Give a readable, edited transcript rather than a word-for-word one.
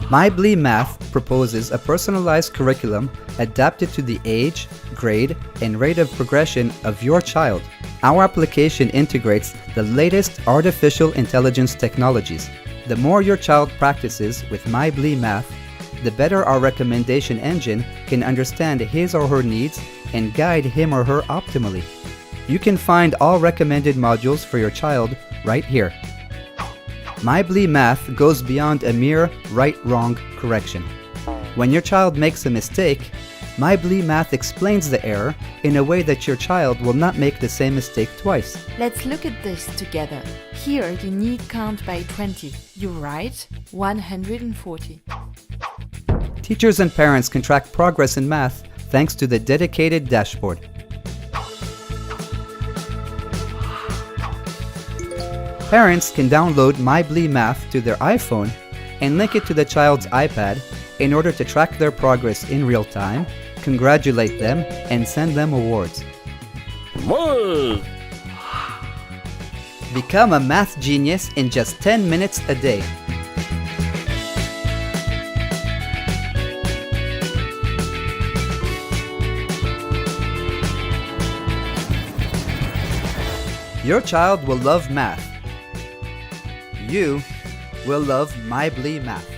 myBlee Math proposes a personalized curriculum adapted to the age, grade, and rate of progression of your child. Our application integrates the latest artificial intelligence technologies. The more your child practices with myBlee Math, the better our recommendation engine can understand his or her needs and guide him or her optimally. You can find all recommended modules for your child right here. myBlee Math goes beyond a mere right-wrong correction. When your child makes a mistake, myBlee Math explains the error in a way that your child will not make the same mistake twice. Let's look at this together. Here you need count by 20. You write 140. Teachers and parents can track progress in math thanks to the dedicated dashboard. Parents can download myBlee Math to their iPhone and link it to the child's iPad in order to track their progress in real time, congratulate them, and send them awards. More! Become a math genius in just 10 minutes a day. Your child will love math. You will love myBlee Math.